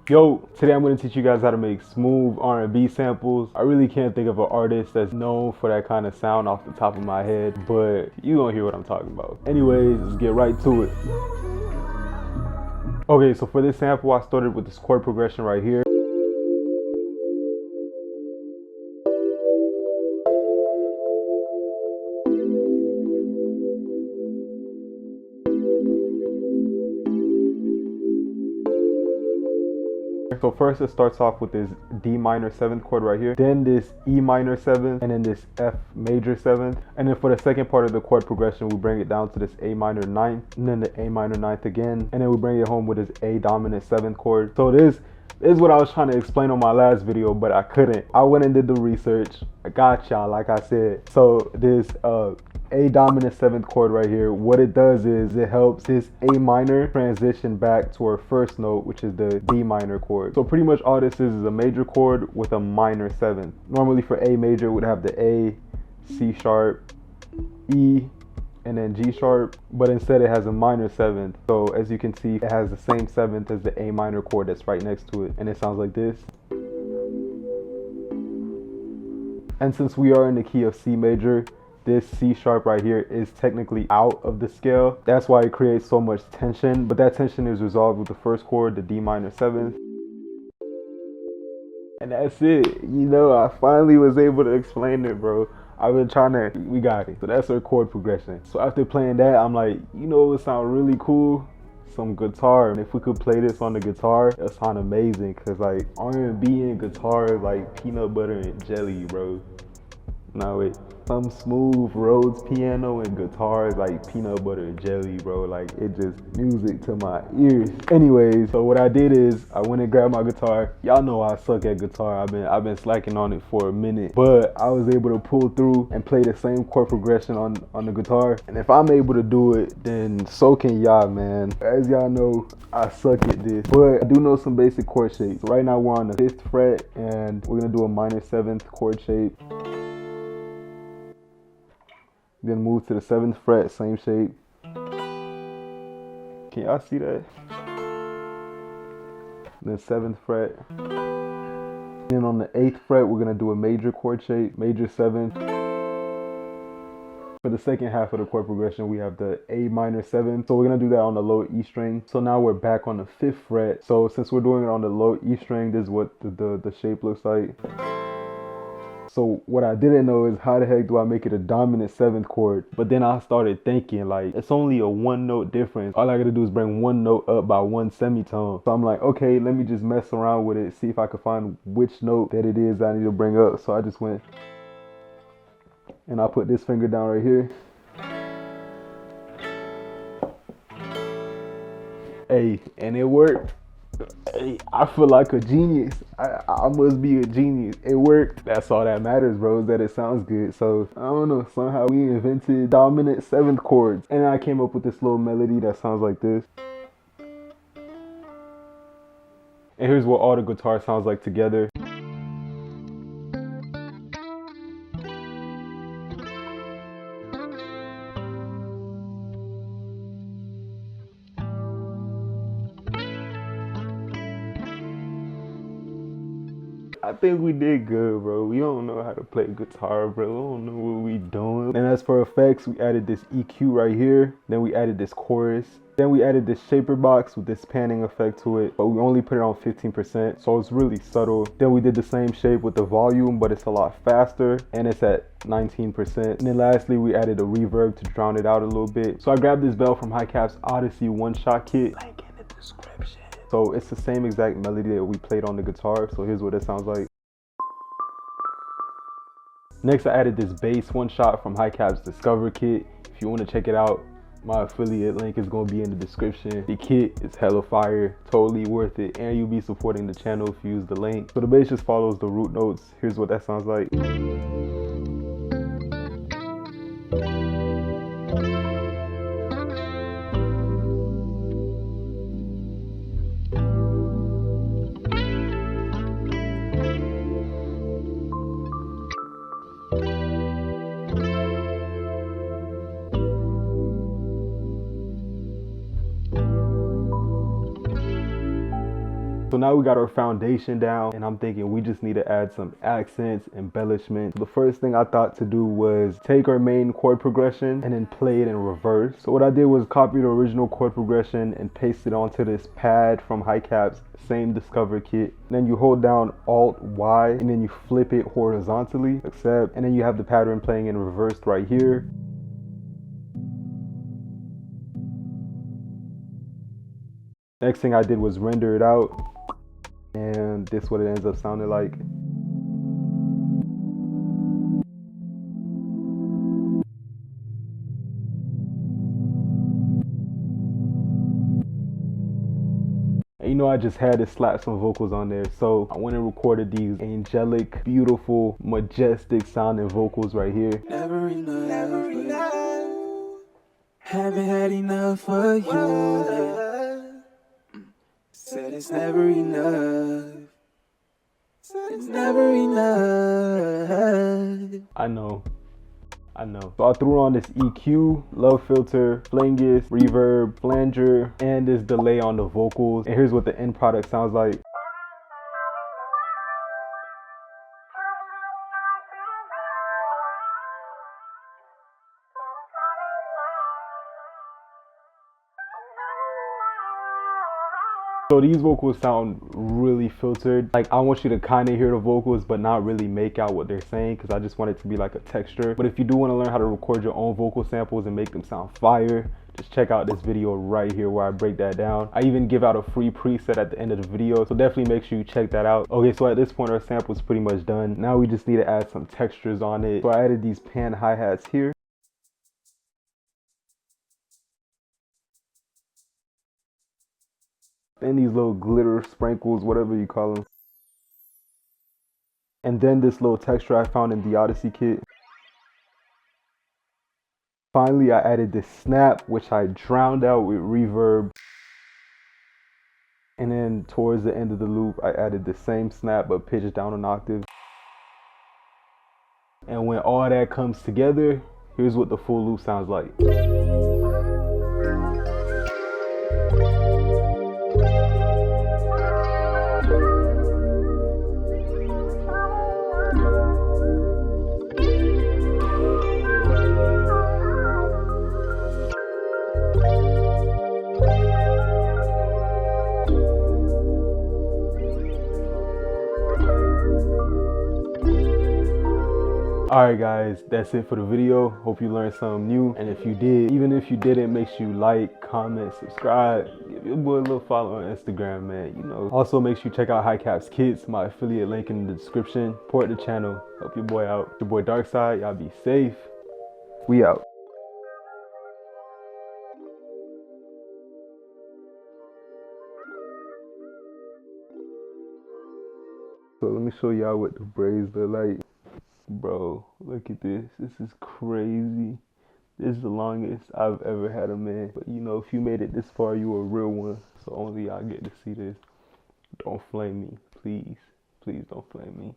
Yo, today I'm going to teach you guys how to make smooth R&B samples. I really can't think of an artist that's known for that kind of sound off the top of my head, but you gonna hear what I'm talking about. Anyways, let's get right to it. Okay, so for this sample, I started with this chord progression right here. So first it starts off with this D minor 7th chord right here, then this E minor 7th, and then this F major 7th. And then for the second part of the chord progression, we bring it down to this A minor 9th, and then the A minor 9th again, and then we bring it home with this A dominant 7th chord. So this is what I was trying to explain on my last video, but I couldn't. I went and did the research. I got y'all, like I said. So this A dominant 7th chord right here, what it does is it helps this A minor transition back to our first note, which is the D minor chord. So pretty much all this is a major chord with a minor 7th. Normally for A major, it would have the A, C sharp, E, and then G sharp, but instead it has a minor 7th. So as you can see, it has the same 7th as the A minor chord that's right next to it, and it sounds like this. And since we are in the key of C major, this C sharp right here is technically out of the scale. That's why it creates so much tension, but that tension is resolved with the first chord, the D minor 7th. And that's it. You know, I finally was able to explain it, bro. I've been trying to, we got it. So that's our chord progression. So after playing that, I'm like, you know, it would sound really cool, some guitar. And if we could play this on the guitar, it would sound amazing. Cause like R&B and guitar is like peanut butter and jelly, bro. No, wait. Some smooth Rhodes piano and guitar is like peanut butter and jelly, bro. Like it just music to my ears. Anyways, so what I did is I went and grabbed my guitar. Y'all know I suck at guitar. I've been slacking on it for a minute, but I was able to pull through and play the same chord progression on the guitar. And if I'm able to do it, then so can y'all, man. As y'all know, I suck at this, but I do know some basic chord shapes. Right now we're on the 5th fret and we're gonna do a minor 7th chord shape. Then move to the 7th fret, same shape. Can y'all see that? Then 7th fret. Then on the 8th fret, we're gonna do a major chord shape, major 7th. For the second half of the chord progression, we have the A minor 7th. So we're gonna do that on the low E string. So now we're back on the 5th fret. So since we're doing it on the low E string, this is what the shape looks like. So what I didn't know is how the heck do I make it a dominant 7th chord? But then I started thinking like, it's only a 1 note difference. All I gotta do is bring 1 note up by 1 semitone. So I'm like, okay, let me just mess around with it, see if I can find which note that it is I need to bring up. So I just went and I put this finger down right here. Hey, and it worked. Hey, I feel like a genius. I must be a genius. It worked. That's all that matters, bro, is that it sounds good. So I don't know, somehow we invented dominant 7th chords. And I came up with this little melody that sounds like this. And here's what all the guitar sounds like together. I think we did good, bro. We don't know how to play guitar, bro. We don't know what we doing. And as for effects, we added this EQ right here. Then we added this chorus. Then we added this shaper box with this panning effect to it, but we only put it on 15%, so it's really subtle. Then we did the same shape with the volume, but it's a lot faster, and it's at 19%. And then lastly, we added a reverb to drown it out a little bit. So I grabbed this bell from Hi-Cap's Odyssey one-shot kit. Link in the description. So it's the same exact melody that we played on the guitar. So here's what it sounds like. Next, I added this bass one shot from Hi-Cap's Discover kit. If you want to check it out, my affiliate link is going to be in the description. The kit is hella fire, totally worth it, and you'll be supporting the channel if you use the link. So the bass just follows the root notes. Here's what that sounds like. So now we got our foundation down, and I'm thinking we just need to add some accents, embellishment. The first thing I thought to do was take our main chord progression and then play it in reverse. So what I did was copy the original chord progression and paste it onto this pad from Hi-Cap's same Discover kit. Then you hold down Alt Y and then you flip it horizontally, and then you have the pattern playing in reverse right here. Next thing I did was render it out, and this is what it ends up sounding like. And you know, I just had to slap some vocals on there, so I went and recorded these angelic, beautiful, majestic sounding vocals right here. Never enough, never enough. Haven't had enough for you. Said it's never enough. Said it's never enough. I know. So I threw on this EQ, low filter, flingus, reverb, flanger, and this delay on the vocals. And here's what the end product sounds like. So these vocals sound really filtered. Like, I want you to kind of hear the vocals but not really make out what they're saying, because I just want it to be like a texture. But if you do want to learn how to record your own vocal samples and make them sound fire, just check out this video right here where I break that down. I even give out a free preset at the end of the video, so definitely make sure you check that out. Okay, so at this point our sample is pretty much done. Now we just need to add some textures on it. So I added these pan hi-hats here. Then these little glitter sprinkles, whatever you call them. And then this little texture I found in the Odyssey kit. Finally, I added this snap, which I drowned out with reverb. And then towards the end of the loop, I added the same snap, but pitched down an octave. And when all that comes together, here's what the full loop sounds like. Alright guys, that's it for the video. Hope you learned something new, and if you did, even if you didn't, make sure you like, comment, subscribe, give your boy a little follow on Instagram, man, you know. Also make sure you check out Hi-Cap's Kits, my affiliate link in the description. Support the channel, help your boy out. Your boy Darkside, y'all be safe. We out. So let me show y'all what the braids look like. Bro, look at this. This is crazy. This is the longest I've ever had a man. But you know, if you made it this far, you a real one. So only y'all get to see this. Don't flame me, please. Please don't flame me.